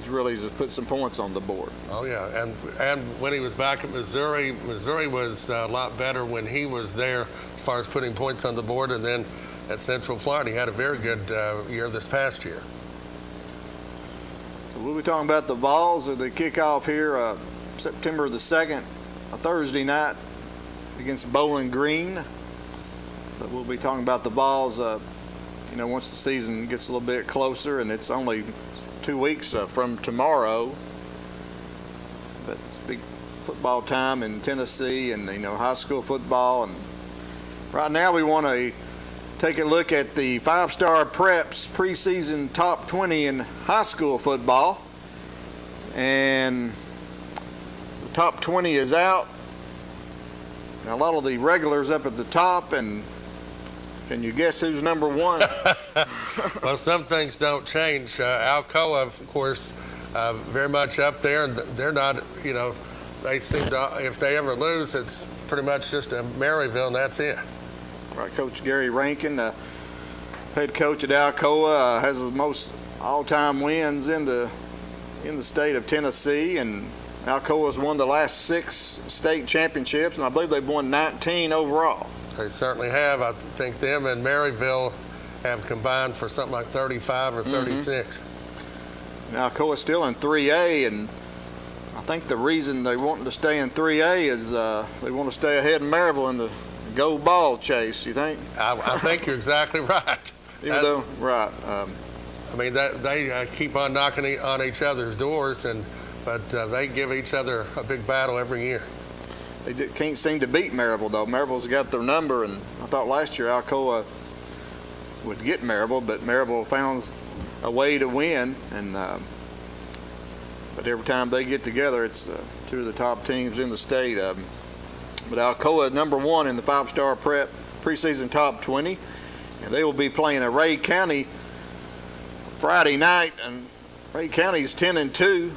really just put some points on the board. Oh yeah, and when he was back at Missouri, Missouri was a lot better when he was there as far as putting points on the board. And then at Central Florida, he had a very good year this past year. So we'll be talking about the Vols as they kick off here September the 2nd, a Thursday night against Bowling Green. But we'll be talking about the Vols, once the season gets a little bit closer, and it's only 2 weeks from tomorrow. But it's big football time in Tennessee, and high school football. And right now we want to take a look at the five-star preps preseason top 20 in high school football. And the top 20 is out. Now, a lot of the regulars up at the top, and can you guess who's number one? Well, some things don't change. Alcoa, of course, very much up there, and they're not, they seem to, if they ever lose, it's pretty much just a Maryville, and that's it. Right, Coach Gary Rankin, head coach at Alcoa, has the most all-time wins in the state of Tennessee, and Alcoa has won the last 6 state championships, and I believe they've won 19 overall. They certainly have. I think them and Maryville have combined for something like 35 or 36. Now, Alcoa's still in 3A, and I think the reason they want to stay in 3A is they want to stay ahead of Maryville in the gold ball chase, you think? I think you're exactly right. Right. I mean, they keep on knocking on each other's doors, but they give each other a big battle every year. They can't seem to beat Maryville, though. Maryville's got their number, and I thought last year Alcoa would get Maryville, but Maryville found a way to win. And but every time they get together, it's 2 of the top teams in the state. But Alcoa number 1 in the five-star prep preseason top 20, and they will be playing at Ray County Friday night. And Ray County's 10-2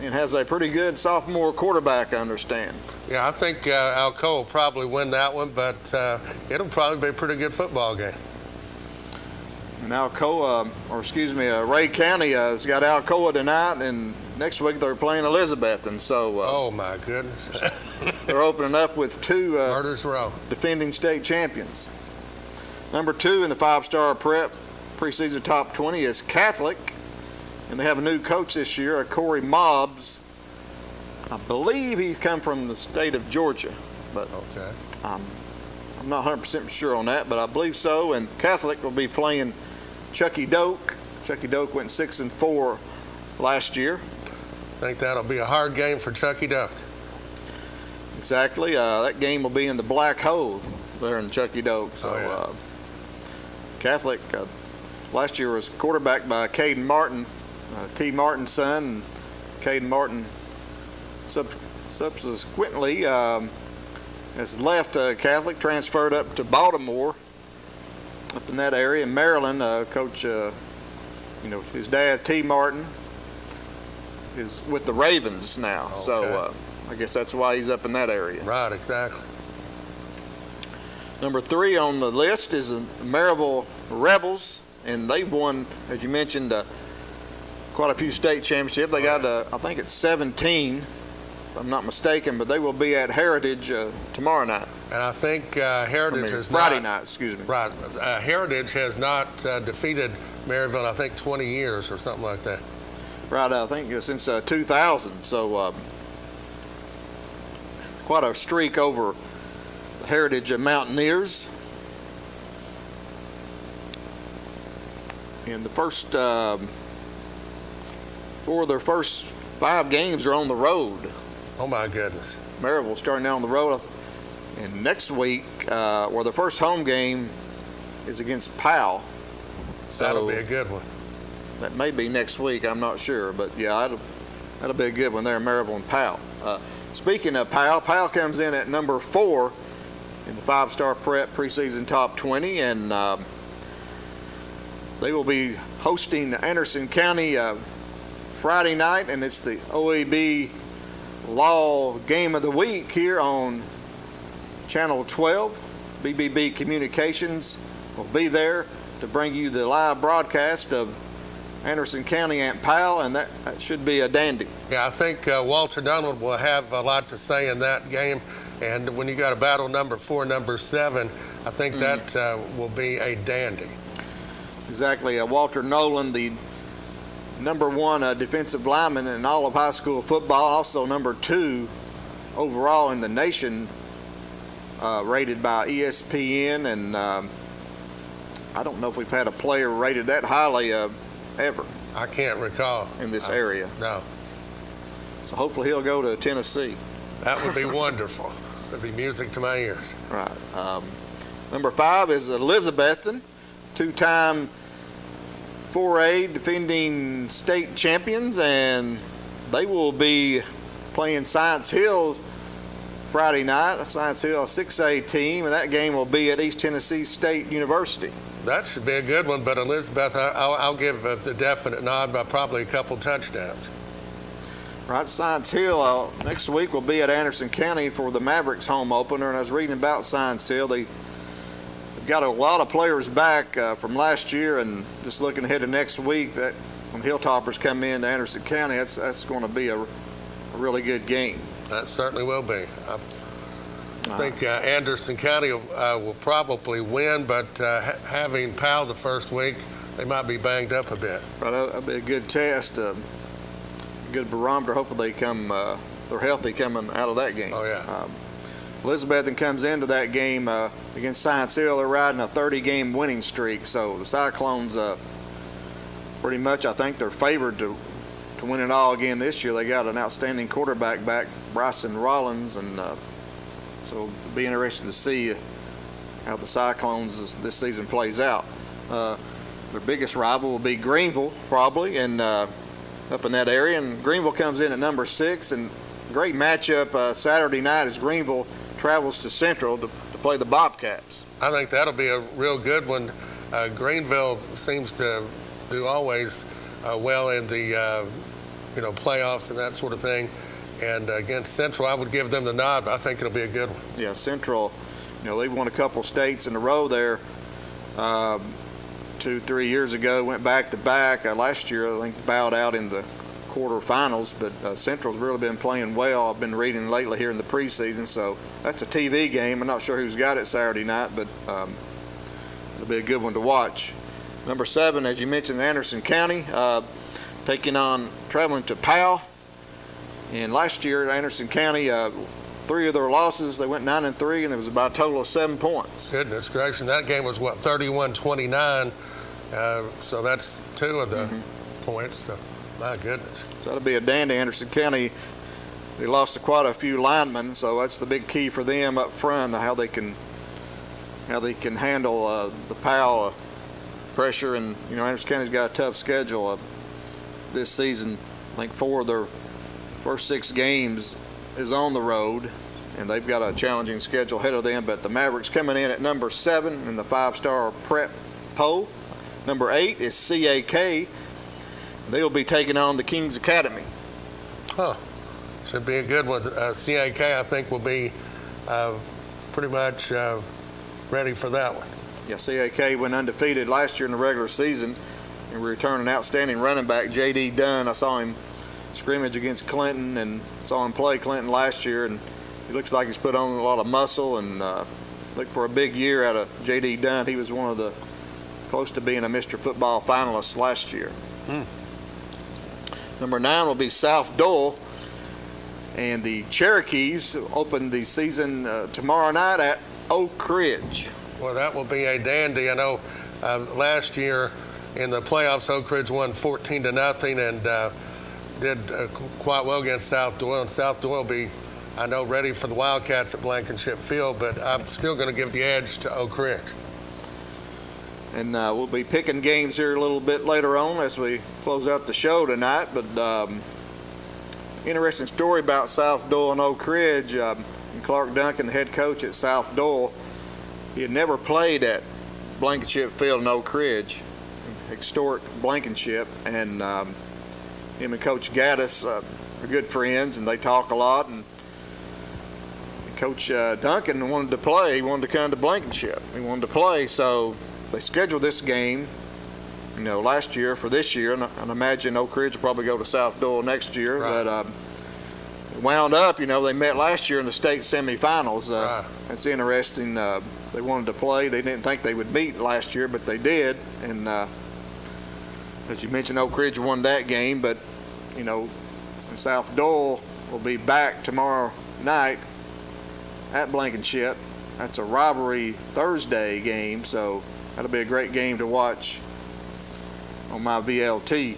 and has a pretty good sophomore quarterback, I understand. Yeah, I think Alcoa will probably win that one, but it'll probably be a pretty good football game. And Ray County has got Alcoa tonight, and next week they're playing Elizabeth, and so oh my goodness. They're opening up with 2 Murders Row defending state champions. Number 2 in the five-star prep preseason top 20 is Catholic, and they have a new coach this year, Corey Mobbs. I believe he's come from the state of Georgia, but okay. I'm not 100% sure on that, but I believe so. And Catholic will be playing Chucky Doak. Chucky Doak went 6-4 last year. I think that'll be a hard game for Chucky Doak. Exactly. That game will be in the Black Hole there in Chucky Doak. So, Catholic last year was quarterbacked by Caden Martin, T. Martin's son. And Caden Martin subsequently has left Catholic, transferred up to Baltimore, up in that area. In Maryland, Coach, his dad, T. Martin, is with the Ravens now. Okay. So I guess that's why he's up in that area. Right, exactly. Number 3 on the list is the Maryville Rebels, and they've won, as you mentioned, quite a few state championships. They got, I think it's 17, if I'm not mistaken, but they will be at Heritage tomorrow night. And I think Heritage is Friday night, excuse me. Right. Heritage has not defeated Maryville in, I think, 20 years or something like that. Right, I think since 2000. So quite a streak over the Heritage Mountaineers. And the first 4 of their first 5 games are on the road. Oh my goodness. Maryville starting out on the road. And next week, the first home game is against Powell. So that'll be a good one. That may be next week, I'm not sure. But yeah, that'll be a good one there, Maryville and Powell. Speaking of Powell comes in at number 4 in the five-star prep preseason top 20. And they will be hosting Anderson County Friday night, and it's the OEB Law Game of the Week here on Channel 12. BBB Communications will be there to bring you the live broadcast of Anderson County and Powell, and that should be a dandy. Yeah, I think Walter Nolan will have a lot to say in that game. And when you got a battle number 4, number 7, I think that will be a dandy. Exactly. Walter Nolan, the number 1 defensive lineman in all of high school football, also number 2 overall in the nation, rated by ESPN, and I don't know if we've had a player rated that highly ever I can't recall. in this area. No. So hopefully he'll go to Tennessee. That would be wonderful. That'd be music to my ears. Right. Number 5 is Elizabethton, 2-time 4A defending state champions, and they will be playing Science Hill Friday night. Science Hill, a 6A team, and that game will be at East Tennessee State University. That should be a good one, but Elizabeth, I'll give the definite nod by probably a couple touchdowns. Right, Science Hill next week will be at Anderson County for the Mavericks home opener, and I was reading about Science Hill. They've got a lot of players back from last year, and just looking ahead to next week, that when Hilltoppers come in to Anderson County, that's going to be a really good game. That certainly will be. I think Anderson County will probably win, but having Powell the first week, they might be banged up a bit. Right, that'll be a good test, good barometer. Hopefully they're healthy coming out of that game. Oh, yeah. Elizabethton comes into that game against Science Hill. They're riding a 30-game winning streak, so the Cyclones pretty much, I think, they're favored to win it all again this year. They got an outstanding quarterback back, Bryson Rollins, and so it'll be interesting to see how the Cyclones this season plays out. Their biggest rival will be Greenville, probably, and up in that area. And Greenville comes in at number 6, and great matchup Saturday night as Greenville travels to Central to play the Bobcats. I think that'll be a real good one. Greenville seems to do always well in the playoffs and that sort of thing. And against Central, I would give them the nod, but I think it'll be a good one. Yeah, Central, they've won a couple states in a row there 2-3 years ago, went back-to-back. Last year, I think, bowed out in the quarterfinals, but Central's really been playing well. I've been reading lately here in the preseason, so that's a TV game. I'm not sure who's got it Saturday night, but it'll be a good one to watch. Number 7, as you mentioned, Anderson County, traveling to Powell. And last year at Anderson County, 3 of their losses, they went 9-3, and there was about a total of 7 points. Goodness gracious, that game was, 31-29, so that's 2 of the points, so my goodness. So that'll be a dandy. Anderson County, they lost quite a few linemen, so that's the big key for them up front, how they can handle the Powell pressure. And Anderson County's got a tough schedule this season. I think 4 of their first 6 games is on the road, and they've got a challenging schedule ahead of them. But the Mavericks coming in at number 7 in the 5-star prep poll. Number 8 is CAK. They'll be taking on the Kings Academy. Should be a good one. CAK, I think, will be pretty much ready for that one. Yeah, CAK went undefeated last year in the regular season, and we returned an outstanding running back, J.D. Dunn. I saw him scrimmage against Clinton and saw him play Clinton last year, and he looks like he's put on a lot of muscle and look for a big year out of J.D. Dunn. He was one of the close to being a Mr. Football finalist last year. Number 9 will be South Dole, and the Cherokees open the season tomorrow night at Oak Ridge. Well, that will be a dandy. I know last year in the playoffs, Oak Ridge won 14-0 and did quite well against South Doyle. And South Doyle will be, I know, ready for the Wildcats at Blankenship Field, but I'm still going to give the edge to Oak Ridge. And we'll be picking games here a little bit later on as we close out the show tonight. But interesting story about South Doyle and Oak Ridge. Clark Duncan, the head coach at South Doyle, he had never played at Blankenship Field in Oak Ridge, historic Blankenship, and him and Coach Gaddis are good friends, and they talk a lot. And Coach Duncan wanted to play. He wanted to come to Blankenship. He wanted to play, so they scheduled this game last year for this year, and I imagine Oak Ridge will probably go to South Doyle next year. Right. But it wound up, they met last year in the state semifinals. Right. It's interesting. They wanted to play. They didn't think they would meet last year, but they did. And as you mentioned, Oak Ridge won that game. But South Doyle will be back tomorrow night at Blankenship. That's a rivalry Thursday game, so that'll be a great game to watch on my VLT.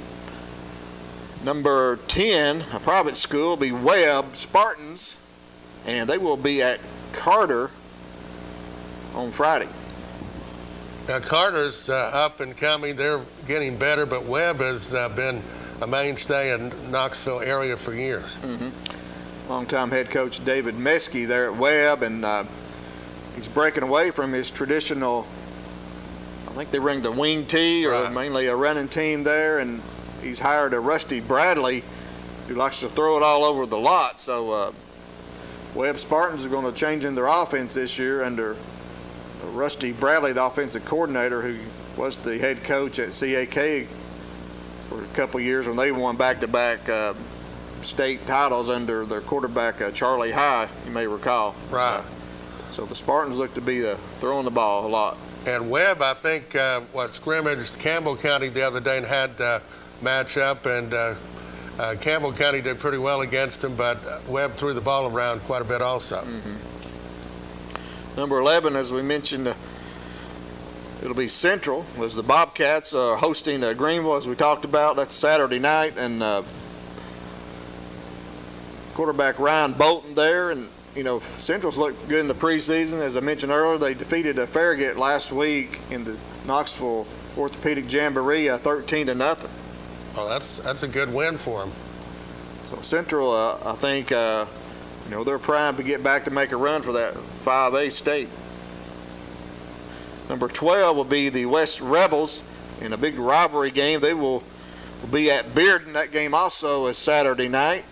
Number 10, a private school, will be Webb Spartans, and they will be at Carter on Friday. Now, Carter's up and coming. They're getting better, but Webb has been a mainstay in Knoxville area for years. Longtime head coach David Meskey there at Webb, and he's breaking away from his traditional, I think they ring the wing tee, or Right. mainly a running team there, and he's hired a Rusty Bradley who likes to throw it all over the lot. So Webb Spartans are going to change in their offense this year under Rusty Bradley, the offensive coordinator, who was the head coach at CAK for a couple years when they won back-to-back state titles under their quarterback, Charlie High, you may recall. Right. So the Spartans look to be throwing the ball a lot. And Webb, I think, scrimmaged Campbell County the other day and had match up, and Campbell County did pretty well against him, but Webb threw the ball around quite a bit also. Number 11, as we mentioned, it'll be Central, as the Bobcats are hosting Greenville, as we talked about. That's Saturday night, and quarterback Ryan Bolton there, and Central's looked good in the preseason. As I mentioned earlier, they defeated Farragut last week in the Knoxville Orthopedic Jamboree 13-0. Oh, that's a good win for him. So Central, I think, they're primed to get back to make a run for that 5A state. Number 12 will be the West Rebels in a big rivalry game. They will be at Bearden. That game also is Saturday night.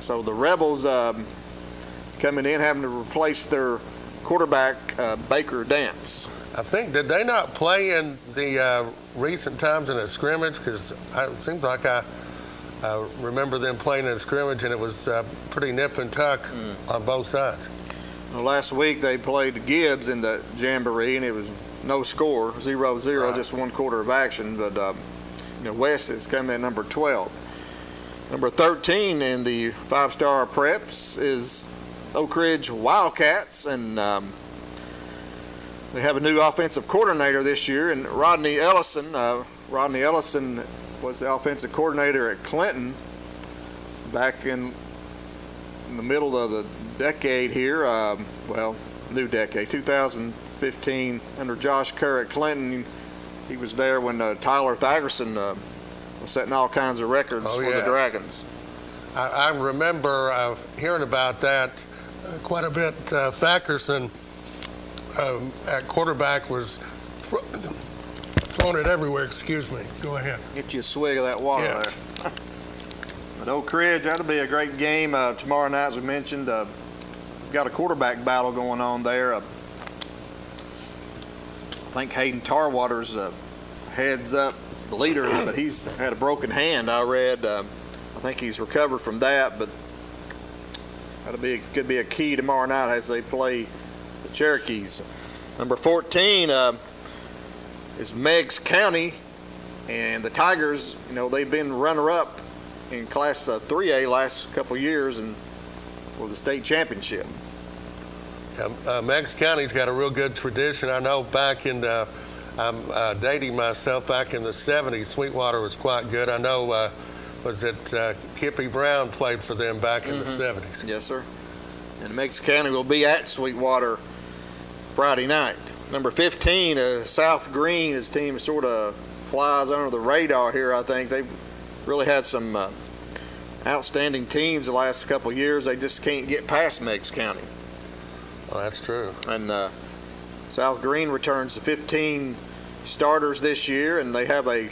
So the Rebels coming in having to replace their quarterback, Baker Dance. I think, did they not play in the recent times in a scrimmage? Because it seems like I remember them playing in a scrimmage, and it was pretty nip and tuck on both sides. Well, last week they played Gibbs in the Jamboree, and it was no score, 0-0, Right. just one quarter of action. But West is coming in number 12. Number 13 in the five-star preps is Oak Ridge Wildcats, and they have a new offensive coordinator this year, and Rodney Ellison. Rodney Ellison was the offensive coordinator at Clinton back in the middle of the decade here. New decade, 2015, under Josh Kerr at Clinton. He was there when Tyler Thagerson was setting all kinds of records for the Dragons. I remember hearing about that quite a bit. Thakerson at quarterback was throwing it everywhere. Excuse me. Go ahead. Get you a swig of that water Yeah. there. But Oak Ridge, that'll be a great game tomorrow night, as we mentioned. We've got a quarterback battle going on there. I think Hayden Tarwater's heads up the leader, but he's had a broken hand, I read. I think he's recovered from that, but could be a key tomorrow night as they play the Cherokees. Number 14 is Meigs County, and the Tigers, they've been runner-up in Class 3A last couple years and for the state championship. Meigs County's got a real good tradition. I know back in I'm dating myself, back in the 70s, Sweetwater was quite good. I know, Kippy Brown played for them back in the 70s. Yes, sir. And Meigs County will be at Sweetwater Friday night. Number 15, South Green, his team sort of flies under the radar here, I think. They've really had some outstanding teams the last couple of years. They just can't get past Meigs County. Well, that's true. And South Green returns to 15 starters this year, and they have a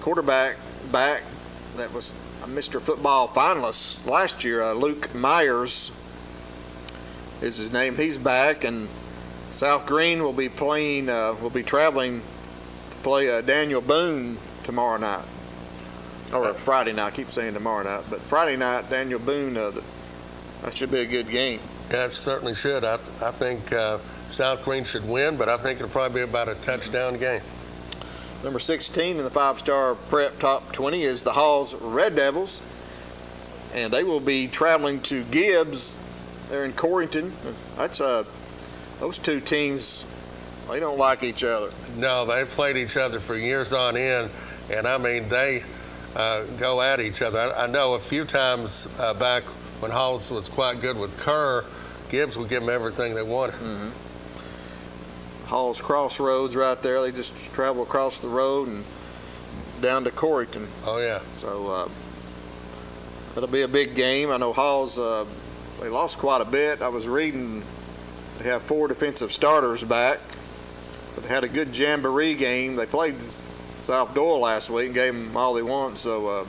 quarterback back that was a Mr. Football finalist last year. Luke Myers is his name. He's back, and South Green will be traveling play Daniel Boone tomorrow night. Or Friday night. I keep saying tomorrow night. But Friday night, Daniel Boone, that should be a good game. Yeah, it certainly should. I think South Green should win, but I think it'll probably be about a touchdown game. Number 16 in the five-star prep top 20 is the Halls Red Devils. And they will be traveling to Gibbs. They're in Corrington. That's those two teams, they don't like each other. No, they've played each other for years on end, and I mean, they go at each other. I know a few times back when Halls was quite good with Kerr, Gibbs would give them everything they wanted. Mm-hmm. Halls Crossroads right there. They just travel across the road and down to Corrington. Oh, yeah. So it'll be a big game. I know Halls, they lost quite a bit. I was reading they have 4 defensive starters back, but they had a good jamboree game. They played South Doyle last week and gave them all they want, so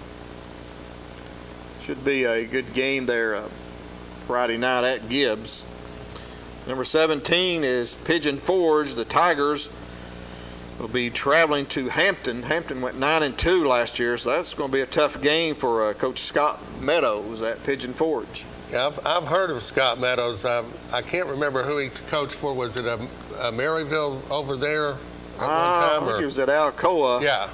should be a good game there Friday night at Gibbs. Number 17 is Pigeon Forge. The Tigers will be traveling to Hampton. Hampton went 9-2 last year, so that's going to be a tough game for Coach Scott Meadows at Pigeon Forge. Yeah, I've heard of Scott Meadows. I can't remember who he coached for. Was it a Maryville over there at one time? I think he was at Alcoa. Yeah.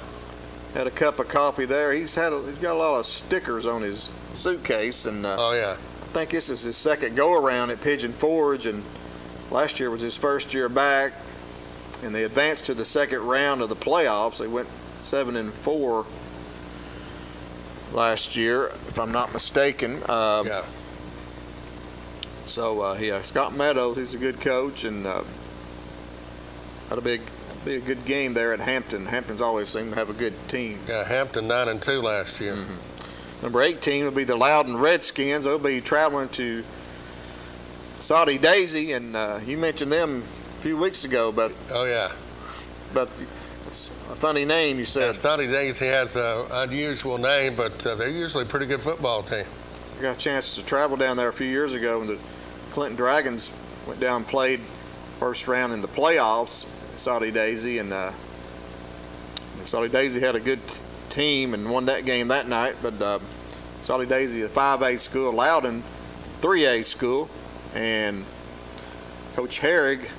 Had a cup of coffee there. He's got a lot of stickers on his suitcase, and oh yeah. I think this is his second go-around at Pigeon Forge, and last year was his first year back, and they advanced to the second round of the playoffs. They went 7-4 last year, if I'm not mistaken. Yeah. So, Scott Meadows, he's a good coach, and that'll be a good game there at Hampton. Hampton's always seemed to have a good team. Yeah, Hampton 9-2 last year. Mm-hmm. Number 18 will be the Loudon Redskins. They'll be traveling to Saudi Daisy, and you mentioned them a few weeks ago, but oh yeah. But it's a funny name, you said. Yeah, Saudi Daisy has an unusual name, but they're usually a pretty good football team. I got a chance to travel down there a few years ago, and the Clinton Dragons went down and played first round in the playoffs, Saudi Daisy, and Saudi Daisy had a good team and won that game that night, but Saudi Daisy, a 5A school, Loudon, 3A school, and Coach Herrig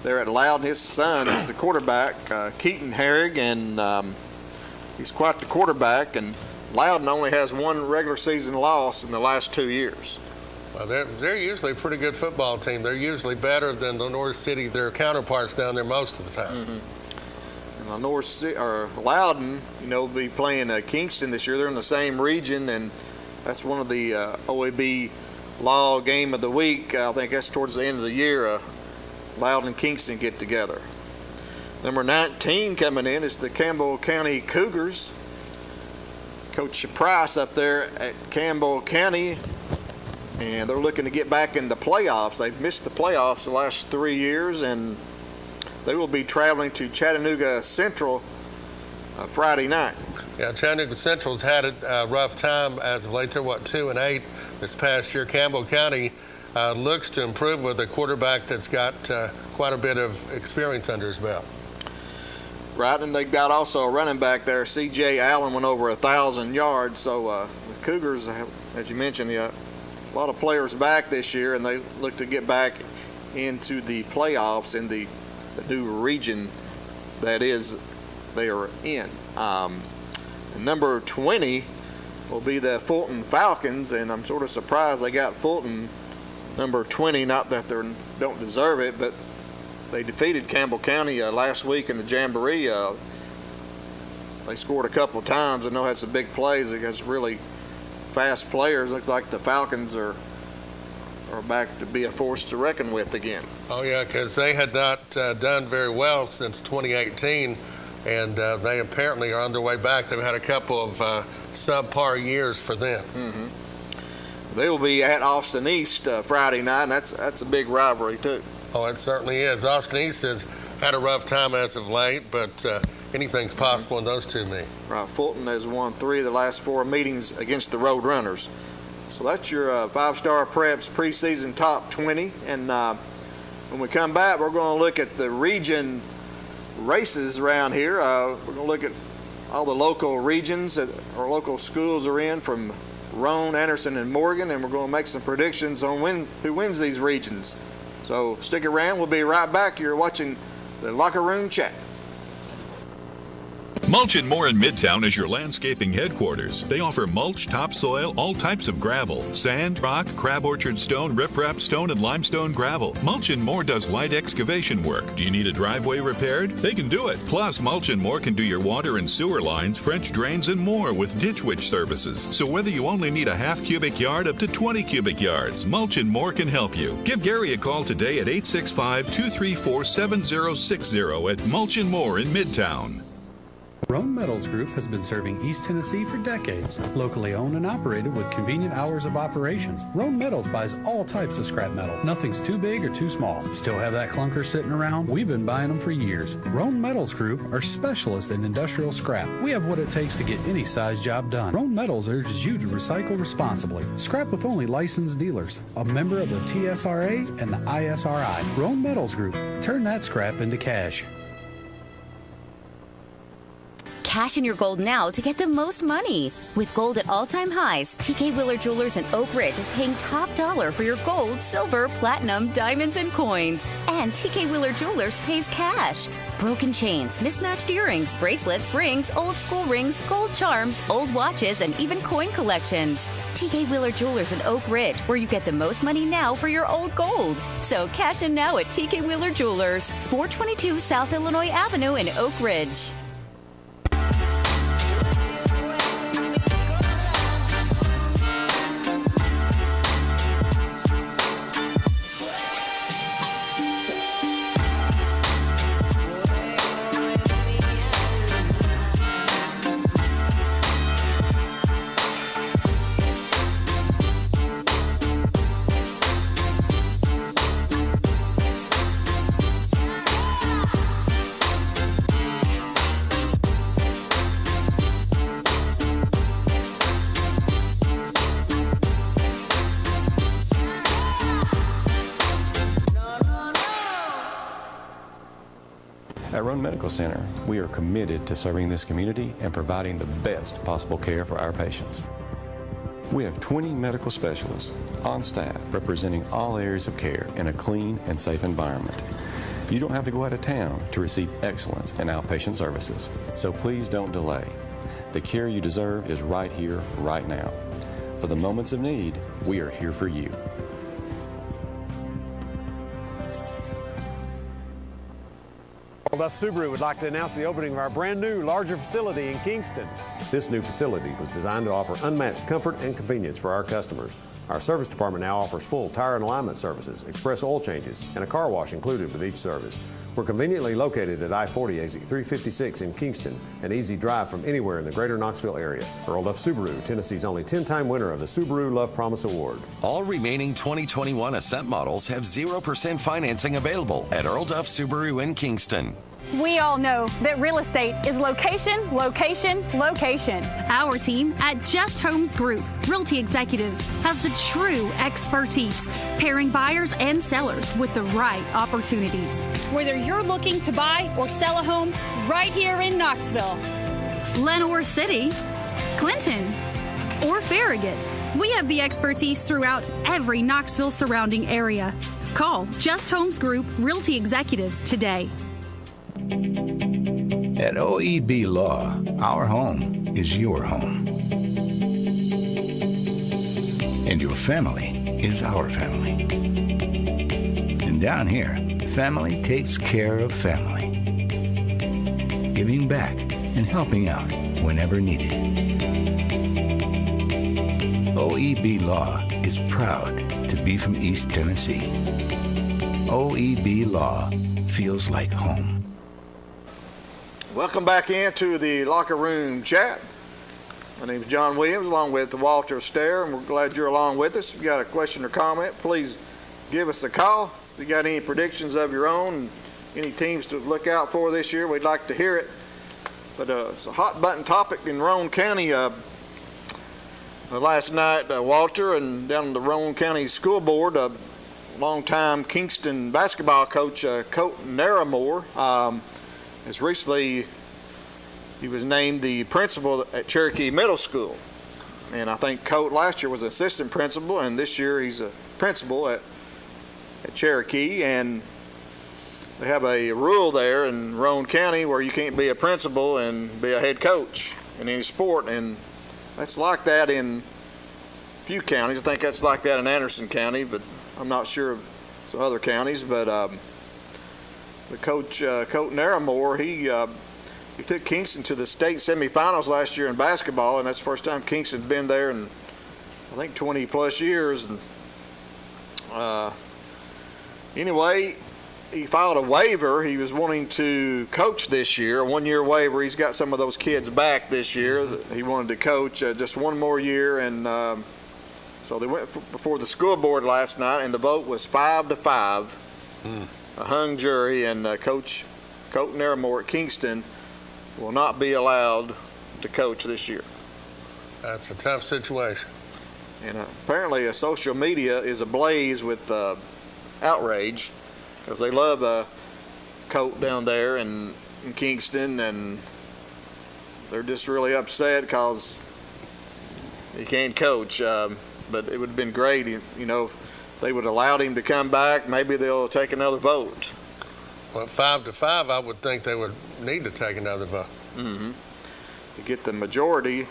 there at Loudon, his son is the quarterback, Keaton Herrig, and he's quite the quarterback, and Loudon only has one regular season loss in the last 2 years. Well, they're usually a pretty good football team. They're usually better than the North City, their counterparts down there most of the time. Mm-hmm. And Loudon, will be playing Kingston this year. They're in the same region, and that's one of the OAB Law Game of the Week. I think that's towards the end of the year. Loudon and Kingston get together. Number 19 coming in is the Campbell County Cougars. Coach Price up there at Campbell County, and they're looking to get back in the playoffs. They've missed the playoffs the last 3 years, and they will be traveling to Chattanooga Central Friday night. Yeah, Chattanooga Central's had a rough time as of late. They're 2-8 this past year. Campbell County looks to improve with a quarterback that's got quite a bit of experience under his belt. Right, and they've got also a running back there. C.J. Allen went over 1,000 yards. So the Cougars, as you mentioned, a lot of players back this year, and they look to get back into the playoffs in the new region that is they are in. Number 20 will be the Fulton Falcons, and I'm sort of surprised they got Fulton number 20. Not that they don't deserve it, but they defeated Campbell County last week in the Jamboree. They scored a couple of times. I know had some big plays against really fast players. Looks like the Falcons are back to be a force to reckon with again. Oh yeah, because they had not done very well since 2018, and they apparently are on their way back. They've had a couple of subpar years for them. Mm-hmm. They will be at Austin East Friday night, and that's a big rivalry too. Oh, it certainly is. Austin East has had a rough time as of late, but anything's possible in those two meet. Right. Fulton has won 3 of the last 4 meetings against the Road Runners. So that's your five-star preps preseason top 20. And when we come back, we're going to look at the region races around here. We're going to look at all the local regions that our local schools are in, from Roane, Anderson, and Morgan, and we're going to make some predictions on who wins these regions. So stick around. We'll be right back. You're watching the Locker Room Chat. Mulch & More in Midtown is your landscaping headquarters. They offer mulch, topsoil, all types of gravel, sand, rock, crab orchard stone, riprap stone, and limestone gravel. Mulch & More does light excavation work. Do you need a driveway repaired? They can do it. Plus, Mulch & More can do your water and sewer lines, French drains, and more with Ditch Witch services. So whether you only need a half cubic yard up to 20 cubic yards, Mulch & More can help you. Give Gary a call today at 865-234-7060 at Mulch & More in Midtown. Roane Metals Group has been serving East Tennessee for decades. Locally owned and operated with convenient hours of operation. Roane Metals buys all types of scrap metal. Nothing's too big or too small. Still have that clunker sitting around? We've been buying them for years. Roane Metals Group are specialists in industrial scrap. We have what it takes to get any size job done. Roane Metals urges you to recycle responsibly. Scrap with only licensed dealers. A member of the TSRA and the ISRI. Roane Metals Group. Turn that scrap into cash. Cash in your gold now to get the most money. With gold at all-time highs, TK Wheeler Jewelers in Oak Ridge is paying top dollar for your gold, silver, platinum, diamonds, and coins. And TK Wheeler Jewelers pays cash. Broken chains, mismatched earrings, bracelets, rings, old school rings, gold charms, old watches, and even coin collections. TK Wheeler Jewelers in Oak Ridge, where you get the most money now for your old gold. So cash in now at TK Wheeler Jewelers, 422 South Illinois Avenue in Oak Ridge. At Roane Medical Center, we are committed to serving this community and providing the best possible care for our patients. We have 20 medical specialists on staff representing all areas of care in a clean and safe environment. You don't have to go out of town to receive excellence in outpatient services, so please don't delay. The care you deserve is right here, right now. For the moments of need, we are here for you. Duff Subaru would like to announce the opening of our brand new, larger facility in Kingston. This new facility was designed to offer unmatched comfort and convenience for our customers. Our service department now offers full tire and alignment services, express oil changes, and a car wash included with each service. We're conveniently located at I-40 exit 356 in Kingston, an easy drive from anywhere in the greater Knoxville area. Earl Duff Subaru, Tennessee's only 10-time winner of the Subaru Love Promise Award. All remaining 2021 Ascent models have 0% financing available at Earl Duff Subaru in Kingston. We all know that real estate is location, location, location. Our team at Just Homes Group Realty Executives has the true expertise, pairing buyers and sellers with the right opportunities. Whether you're looking to buy or sell a home right here in Knoxville, Lenoir City, Clinton, or Farragut, we have the expertise throughout every Knoxville surrounding area. Call Just Homes Group Realty Executives today. At OEB Law, our home is your home. And your family is our family. And down here, family takes care of family. Giving back and helping out whenever needed. OEB Law is proud to be from East Tennessee. OEB Law feels like home. Welcome back into the Locker Room Chat. My name is John Williams, along with Walter Stair, and we're glad you're along with us. If you got a question or comment, please give us a call. If you got any predictions of your own, and any teams to look out for this year, we'd like to hear it. But it's a hot button topic in Roane County. Last night, Walter, and down in the Roane County School Board, longtime Kingston basketball coach, Colt Naramore, as recently he was named the principal at Cherokee Middle School. And I think Colt last year was assistant principal, and this year he's a principal at Cherokee. And they have a rule there in Roane County where you can't be a principal and be a head coach in any sport, and that's like that in a few counties. I think that's like that in Anderson County, but I'm not sure of some other counties. But the coach, Colt Naramore, he took Kingston to the state semifinals last year in basketball, and that's the first time Kingston's been there in, I think, 20 plus years. And anyway, he filed a waiver. He was wanting to coach this year, a one-year waiver. He's got some of those kids back this year. He wanted to coach just one more year, and so they went before the school board last night, and the vote was 5-5. A hung jury, and Coach Colt Naramore at Kingston will not be allowed to coach this year. That's a tough situation. And apparently social media is ablaze with outrage, because they love Colt down there in Kingston, and they're just really upset because he can't coach. But it would have been great, if they would have allowed him to come back. Maybe they'll take another vote. Well, 5-5, I would think they would need to take another vote. Mm-hmm. To get the majority.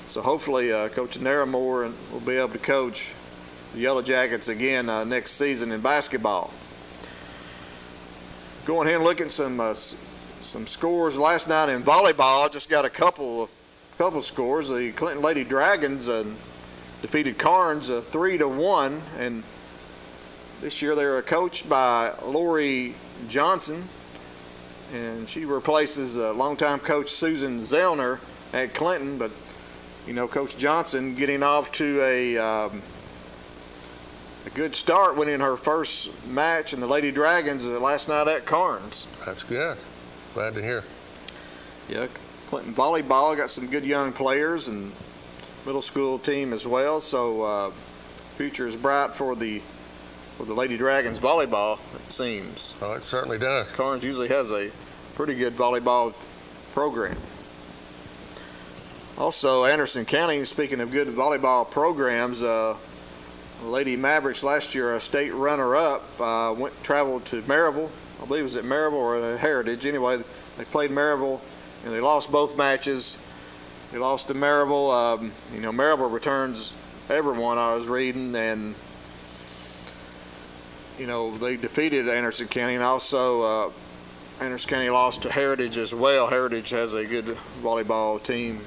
So hopefully Coach Naramore will be able to coach the Yellow Jackets again next season in basketball. Going ahead and looking at some scores last night in volleyball. Just got a couple scores. The Clinton Lady Dragons defeated Carnes 3-1, and this year they are coached by Lori Johnson, and she replaces longtime coach Susan Zellner at Clinton. But Coach Johnson getting off to a good start, winning her first match in the Lady Dragons last night at Carnes. That's good. Glad to hear. Yeah, Clinton volleyball got some good young players, and middle school team as well. So future is bright for the Lady Dragons volleyball, it seems. Oh, it certainly does. Carnes usually has a pretty good volleyball program. Also, Anderson County, speaking of good volleyball programs, Lady Mavericks last year, a state runner-up, traveled to Maryville. I believe it was at Maryville or at Heritage. Anyway, they played Maryville, and they lost both matches. They lost to Maryville. Maryville returns everyone, I was reading, and they defeated Anderson County, and also Anderson County lost to Heritage as well. Heritage has a good volleyball team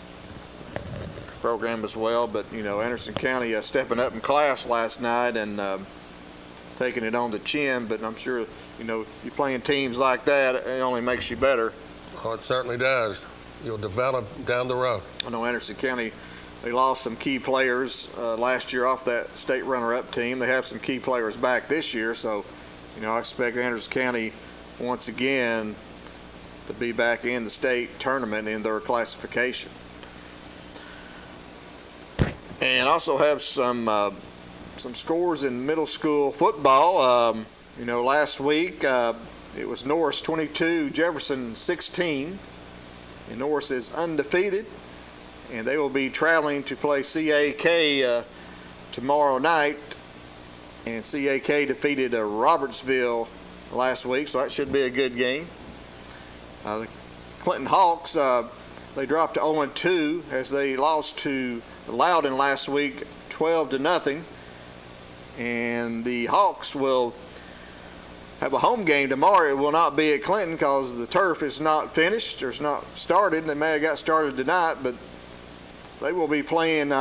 program as well, but Anderson County stepping up in class last night and taking it on the chin. But I'm sure you're playing teams like that, it only makes you better. Oh, it certainly does. You'll develop down the road. I know Anderson County, they lost some key players last year off that state runner-up team. They have some key players back this year, so I expect Anderson County once again to be back in the state tournament in their classification. And also have some scores in middle school football. Last week it was Norris 22, Jefferson 16. And Norris is undefeated, and they will be traveling to play CAK tomorrow night. And CAK defeated Robertsville last week, so that should be a good game. The Clinton Hawks, they dropped to 0-2 as they lost to Loudon last week 12-0. And the Hawks will have a home game tomorrow. It will not be at Clinton because the turf is not finished or it's not started. They may have got started tonight, but they will be playing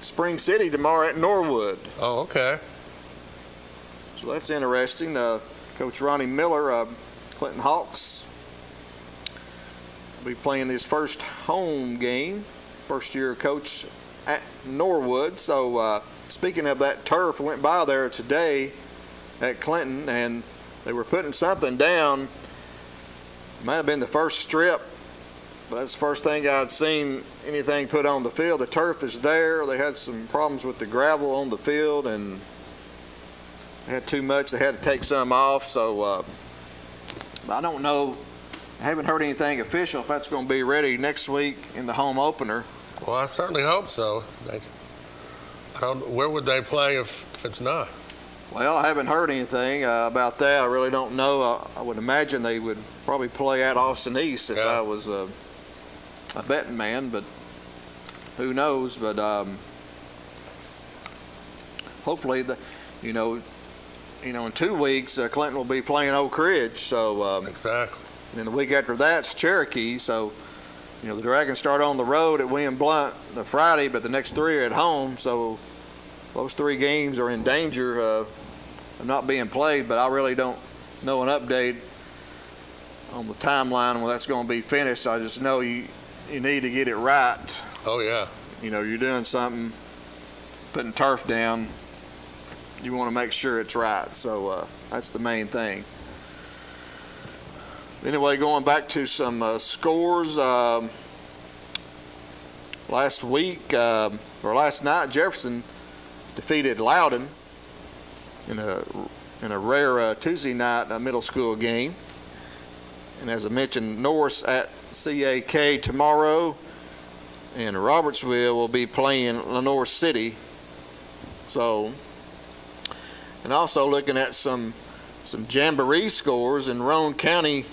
Spring City tomorrow at Norwood. Oh, okay. So that's interesting. Coach Ronnie Miller, Clinton Hawks, will be playing his first home game, first-year coach at Norwood. So speaking of that turf, I went by there today at Clinton, and they were putting something down. It might have been the first strip, but that's the first thing I'd seen anything put on the field. The turf is there. They had some problems with the gravel on the field, and they had too much. They had to take some off. So I don't know I haven't heard anything official if that's going to be ready next week in the home opener. Well, I certainly hope so. Where would they play if it's not? Well, I haven't heard anything about that. I really don't know. I would imagine they would probably play at Austin East if I was a betting man, but who knows? But hopefully, in 2 weeks, Clinton will be playing Oak Ridge. So exactly. And then the week after that's Cherokee. So the Dragons start on the road at William Blount the Friday, but the next 3 are at home. So those 3 games are in danger of not being played. But I really don't know an update on the timeline when that's going to be finished. I just know you need to get it right. Oh yeah. You're doing something, putting turf down. You want to make sure it's right. So that's the main thing. Anyway, going back to some scores. Last night, Jefferson defeated Loudon in a rare Tuesday night middle school game. And as I mentioned, Norris at CAK tomorrow, and Robertsville will be playing Lenore City. So, and also looking at some Jamboree scores in Roane County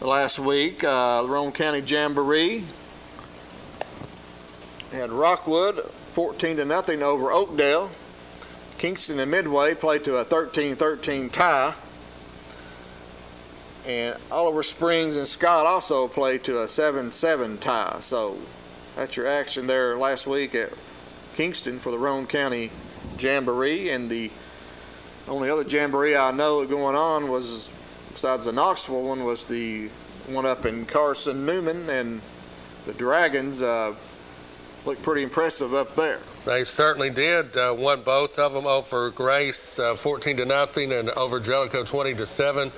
last week. The Roane County Jamboree had Rockwood 14-0 over Oakdale. Kingston and Midway played to a 13-13 tie. And Oliver Springs and Scott also played to a 7-7 tie. So that's your action there last week at Kingston for the Roane County Jamboree. And the only other Jamboree I know going on was, besides the Knoxville one, was the one up in Carson Newman, and the Dragons looked pretty impressive up there. They certainly did. Won both of them over Grace 14-0 and over Jellicoe 20-7.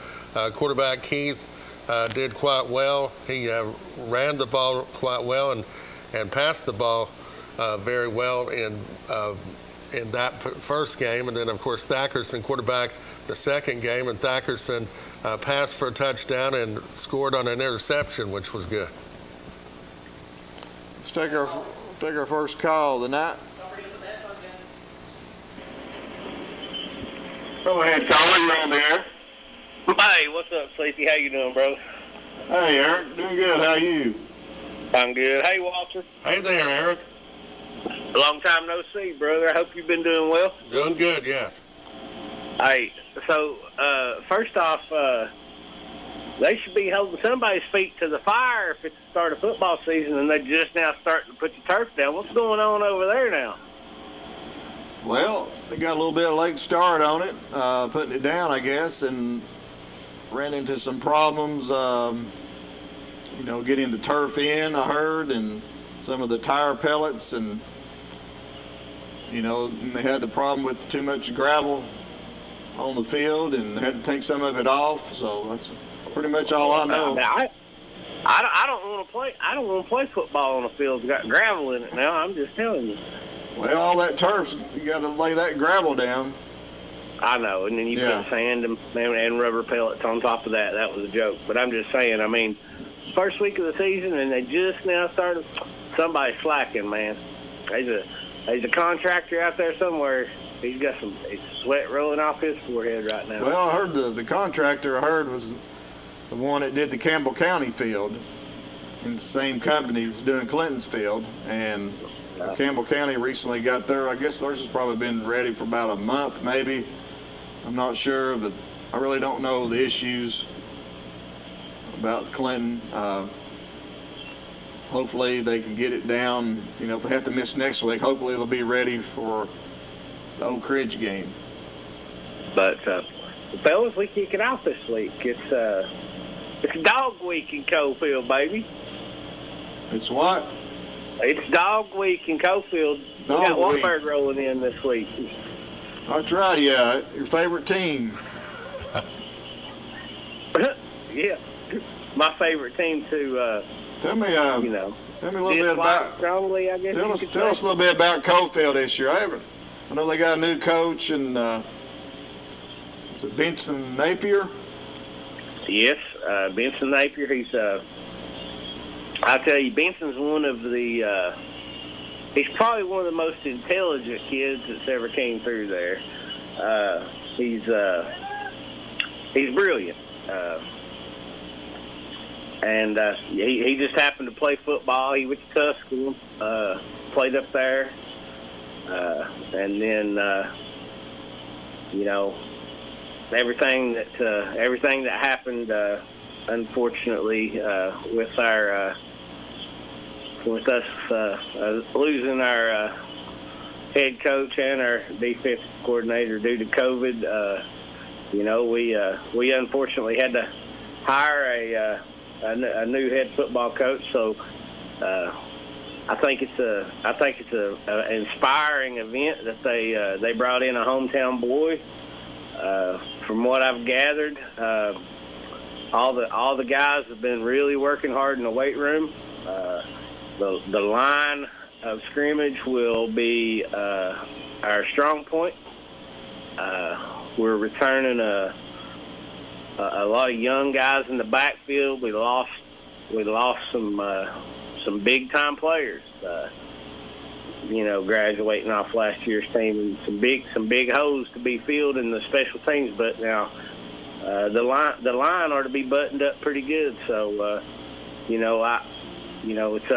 Quarterback Keith did quite well. He ran the ball quite well and passed the ball very well in that first game. And then, of course, Thackerson quarterback the second game, and Thackerson passed for a touchdown and scored on an interception, which was good. Let's take our first call of the night. Go ahead, caller. You're on the air. Hey, what's up, Sleepy? How you doing, bro? Hey, Eric. Doing good. How are you? I'm good. Hey, Walter. Hey there, Eric. Long time no see, brother. I hope you've been doing well. Doing good, yes. Hey, so first off, they should be holding somebody's feet to the fire if it's the start of football season and they're just now starting to put the turf down. What's going on over there now? Well, they got a little bit of late start on it, putting it down, I guess, and ran into some problems, getting the turf in, I heard, and some of the tire pellets, and, and they had the problem with too much gravel on the field, and had to take some of it off. So that's pretty much all I know. I don't want to play. I don't want to play football on a field that's got gravel in it now. I'm just telling you. Well, all that turf's, you got to lay that gravel down. I know, and then you put sand and rubber pellets on top of that. That was a joke. But I'm just saying, I mean, first week of the season, and they just now started. Somebody's slacking, man. There's a contractor out there somewhere. He's got some sweat rolling off his forehead right now. Well, I heard the contractor was the one that did the Campbell County field. And the same company was doing Clinton's field. And Campbell County recently got there. I guess theirs has probably been ready for about a month, maybe. I'm not sure, but I really don't know the issues about Clinton. Hopefully they can get it down. If they have to miss next week, hopefully it'll be ready for the Oak Ridge game. But fellas, we kick it off this week. It's dog week in Coalfield, baby. It's what? It's dog week in Coalfield. We got Wartburg rolling in this week. That's right, yeah. Your favorite team. Yeah. My favorite team to, Tell me a little bit about. Strongly, I guess. Tell us a little bit about Coalfield this year. I know they got a new coach, and is it Benson Napier? Yes. Benson Napier. I tell you, Benson's one of the. He's probably one of the most intelligent kids that's ever came through there. He's brilliant, and he just happened to play football. He went to Tuscaloosa, played up there, and then everything that happened, unfortunately, with us losing our head coach and our defensive coordinator due to COVID. We unfortunately had to hire a new head football coach. So I think it's an inspiring event that they brought in a hometown boy. From what I've gathered, all the guys have been really working hard in the weight room. The line of scrimmage will be our strong point. We're returning a lot of young guys in the backfield. We lost some big time players. Graduating off last year's team, and some big holes to be filled in the special teams. But now the line are to be buttoned up pretty good. So it's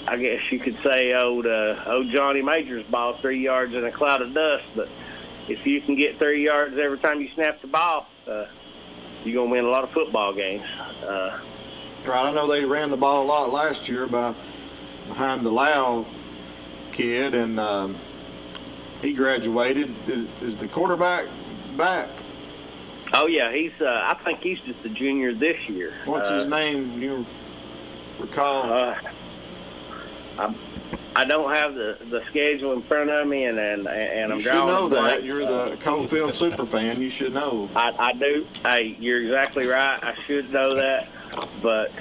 I guess you could say old Johnny Major's ball, 3 yards in a cloud of dust. But if you can get 3 yards every time you snap the ball, you're gonna win a lot of football games. Right, I know they ran the ball a lot last year behind the Lau kid, and he graduated. Is the quarterback back? Oh yeah, I think he's just a junior this year. What's his name? Do you recall? I don't have the schedule in front of me, and I'm drawing. You should know that. You're the Coalfield super fan. You should know. I do. Hey, you're exactly right. I should know that, but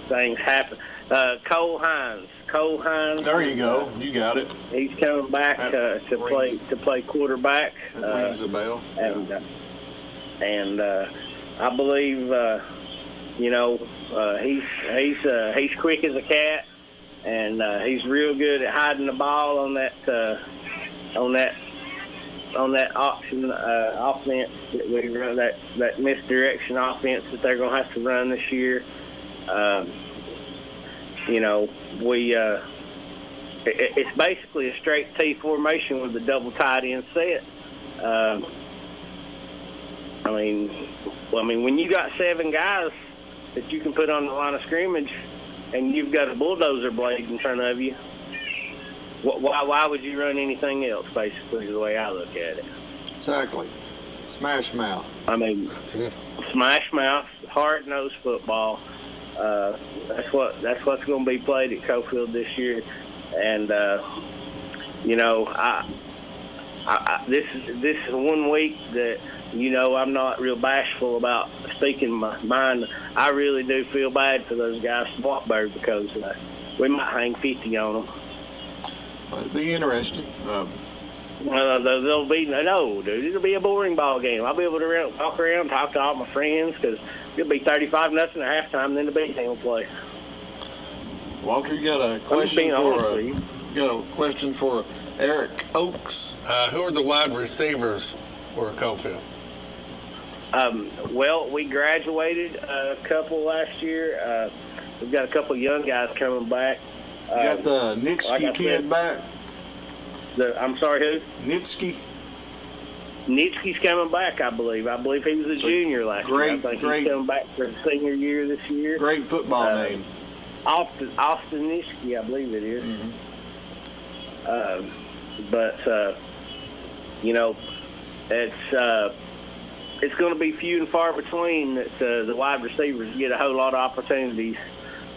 things happen. Cole Hines. There you go. You got it. He's coming back to play quarterback. That rings a bell. And I believe he's quick as a cat, and he's real good at hiding the ball on that option offense that we run, that misdirection offense that they're going to have to run this year. It's basically a straight T formation with a double tight end set. When you got 7 guys that you can put on the line of scrimmage, and you've got a bulldozer blade in front of you, why would you run anything else? Basically, is the way I look at it. Exactly. Smash mouth. Smash mouth, hard nosed football. That's what's going to be played at Coalfield this year, and this is 1 week that I'm not real bashful about speaking my mind. I really do feel bad for those guys from Swartburg, because we might hang 50 on them. It'll be interesting. It'll be a boring ball game. I'll be able to walk around, talk to all my friends, because it'll be 35-0 at halftime, then the B team will play. Walker, you got a question for Eric Oaks? Who are the wide receivers for Coalfield? Well, we graduated a couple last year. We've got a couple young guys coming back. You got the Nitsky kid back? I'm sorry, who? Nitsky. Nitsky's coming back, I believe. I believe he was a junior last year. I think he's coming back for his senior year this year. Great football name. Austin Nitsky, I believe it is. Mm-hmm. It's going to be few and far between that the wide receivers get a whole lot of opportunities.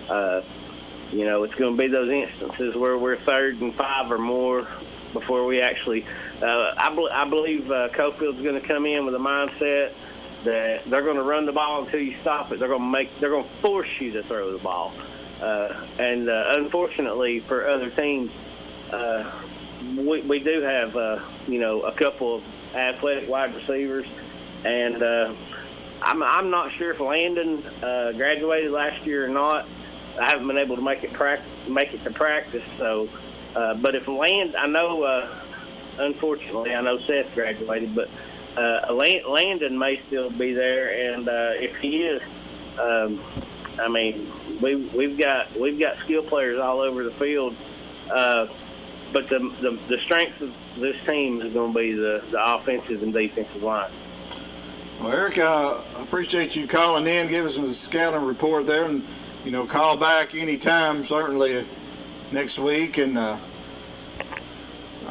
It's going to be those instances where we're 3rd and 5 or more before we actually. I believe Coalfield's going to come in with a mindset that they're going to run the ball until you stop it. They're going to force you to throw the ball. And unfortunately for other teams, we do have a couple of athletic wide receivers, and I'm not sure if Landon graduated last year or not. I haven't been able to make it to practice. So, but if I know, unfortunately, I know Seth graduated, but Landon may still be there, and if he is, I mean, we've got skill players all over the field. But the strength of this team is going to be the offensive and defensive line. Well, Eric, I appreciate you calling in, giving us a scouting report there, and call back anytime, certainly next week. And I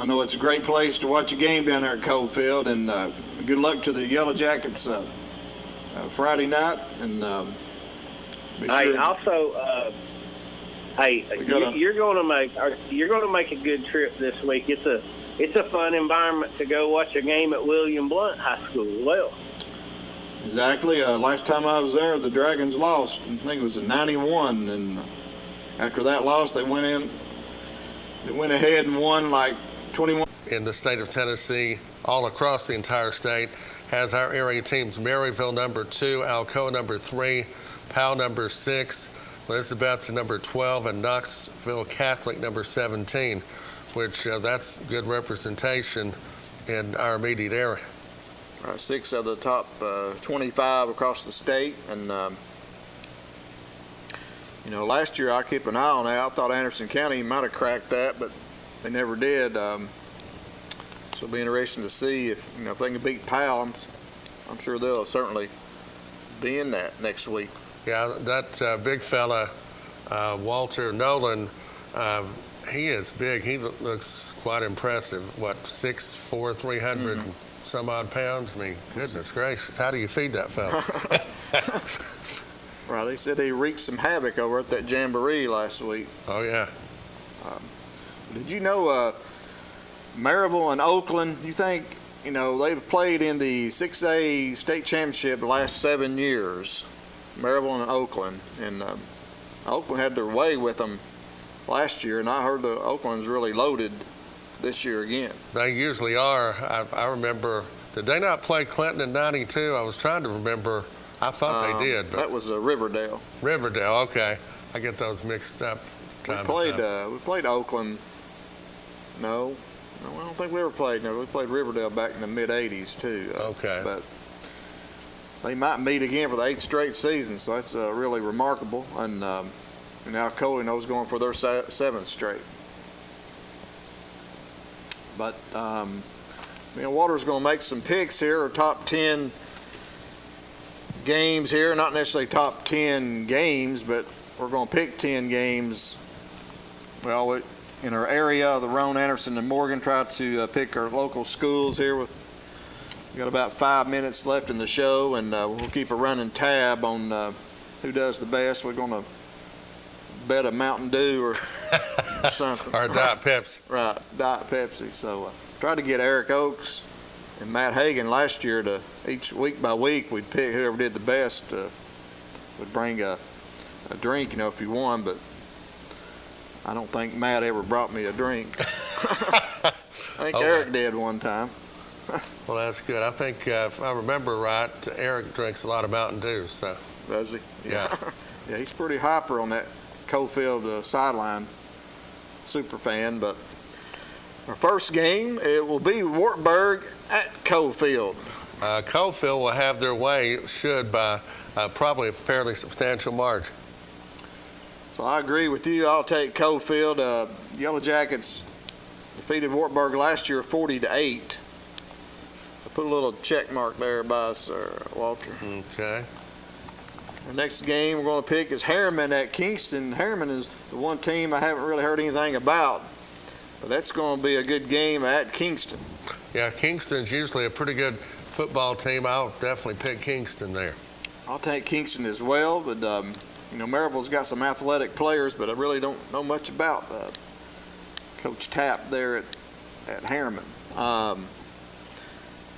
know it's a great place to watch a game down there at Coalfield, and good luck to the Yellow Jackets Friday night. And hey, also, you're going to make a good trip this week. It's a fun environment to go watch a game at William Blount High School as well. Exactly. Last time I was there, the Dragons lost. I think it was in '91, and after that loss, they went ahead and won like 21. In the state of Tennessee, all across the entire state, has our area teams: Maryville number 2, Alcoa number 3, Powell number 6, Elizabeth number 12, and Knoxville Catholic number 17, which that's good representation in our immediate area. 6 of the top 25 across the state, and last year I kept an eye on that. I thought Anderson County might have cracked that, but they never did. So it'll be interesting to see if they can beat Powell. I'm sure they'll certainly be in that next week. Yeah, that big fella, Walter Nolan, he is big. He looks quite impressive. What, 6'4", 300 and some odd pounds? I mean, goodness gracious, how do you feed that fella? Right, they said he wreaked some havoc over at that jamboree last week. Oh, yeah. Did you know Maryville and Oakland, you think, they've played in the 6A state championship the last 7 years, Maryville and Oakland, and Oakland had their way with them last year, and I heard the Oakland's really loaded this year again. They usually are. I remember, did they not play Clinton in '92? I was trying to remember. I thought they did. But that was Riverdale. Riverdale, okay. I get those mixed up. We played Oakland. No, I don't think we ever played. No, we played Riverdale back in the mid-'80s too. Okay. But they might meet again for the 8th straight season, so that's really remarkable. And now Alcoa going for their 7th straight. But Walter's going to make some picks here, or top 10 games here. Not necessarily top 10 games, but we're going to pick 10 games. Well, in our area, the Roane, Anderson, and Morgan, try to pick our local schools here. We've got about 5 minutes left in the show, and we'll keep a running tab on who does the best. We're going to bet a Mountain Dew or something. Or a Diet Pepsi. Right, Diet Pepsi. So try to get Eric Oakes and Matt Hagan last year to each week by week we'd pick whoever did the best would bring a drink, if you won, but I don't think Matt ever brought me a drink. I think Eric did one time. Well, that's good. I think if I remember right, Eric drinks a lot of Mountain Dew. So. Does he? Yeah. Yeah, he's pretty hyper on that Coalfield sideline, super fan. But our first game, it will be Wartburg at Coalfield. Coalfield will have their way, by probably a fairly substantial margin. So I agree with you. I'll take Coalfield. Yellow Jackets defeated Wartburg last year 40-8. I put a little check mark there by us, Walter. Okay. Our next game we're going to pick is Harriman at Kingston. Harriman is the one team I haven't really heard anything about, but that's going to be a good game at Kingston. Yeah, Kingston's usually a pretty good football team. I'll definitely pick Kingston there. I'll take Kingston as well, but Maryville's got some athletic players, but I really don't know much about Coach Tapp there at Harriman.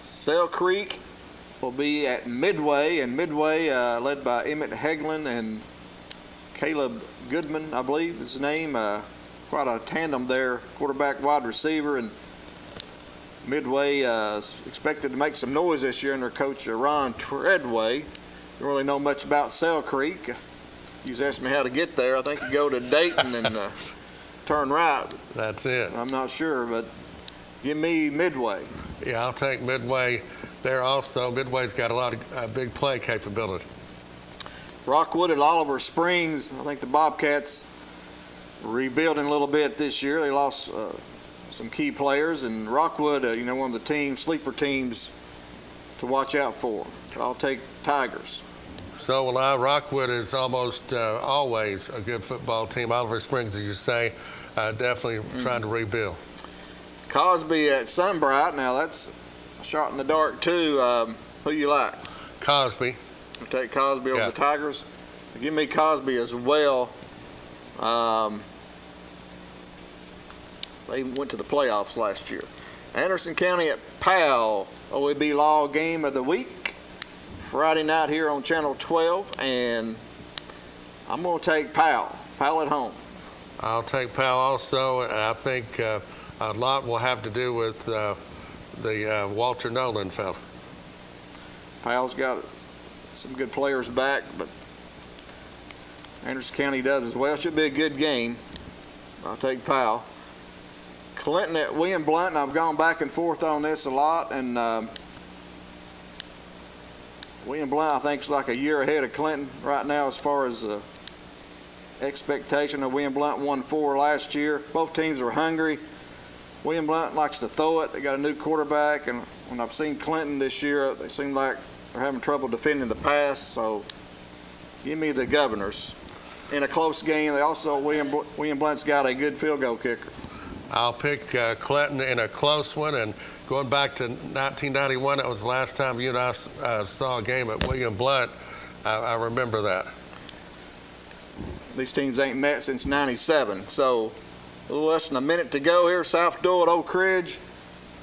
Sale Creek will be at Midway, and Midway led by Emmett Heglin and Caleb Goodman, I believe is his name. Quite a tandem there, quarterback, wide receiver, and Midway is expected to make some noise this year under Coach Ron Treadway. Don't really know much about Sale Creek. You just asked me how to get there. I think you go to Dayton and turn right. That's it. I'm not sure, but give me Midway. Yeah, I'll take Midway there also. Midway's got a lot of big play capability. Rockwood at Oliver Springs. I think the Bobcats are rebuilding a little bit this year. They lost some key players, and Rockwood, one of the sleeper teams to watch out for. I'll take Tigers. So will I. Rockwood is almost always a good football team. Oliver Springs, as you say, definitely trying to rebuild. Cosby at Sunbright. Now that's a shot in the dark too. Who you like? Cosby. I'll take Cosby over the Tigers. Give me Cosby as well. They went to the playoffs last year. Anderson County at Powell. OEB Law game of the week. Friday night here on Channel 12. And I'm going to take Powell. Powell at home. I'll take Powell also. And I think a lot will have to do with the Walter Nolan fella. Powell's got some good players back, but Anderson County does as well. Should be a good game. I'll take Powell. Clinton at William Blunt, and I've gone back and forth on this a lot, and William Blunt I think is like a year ahead of Clinton right now as far as expectation. Of William Blunt won 4 last year. Both teams are hungry. William Blunt likes to throw it. They got a new quarterback, and when I've seen Clinton this year, they seem like they're having trouble defending the pass. So give me the Governors in a close game. They also William Blunt's got a good field goal kicker. I'll pick Clinton in a close one, and going back to 1991, that was the last time you and I saw a game at William Blunt. I remember that. These teams ain't met since '97, so a little less than a minute to go here. South Dole at Oak Ridge.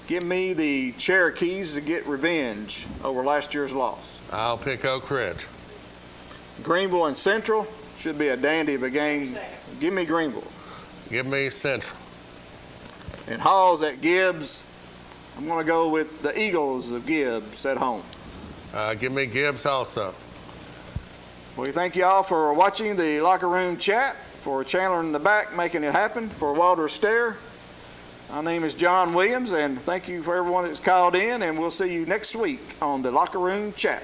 Give me the Cherokees to get revenge over last year's loss. I'll pick Oak Ridge. Greenville and Central should be a dandy of a game. Give me Greenville. Give me Central. And Halls at Gibbs. I'm going to go with the Eagles of Gibbs at home. Give me Gibbs also. We thank you all for watching the Locker Room Chat. For Chandler in the back making it happen. For Walter Stair, my name is John Williams, and thank you for everyone that's called in, and we'll see you next week on the Locker Room Chat.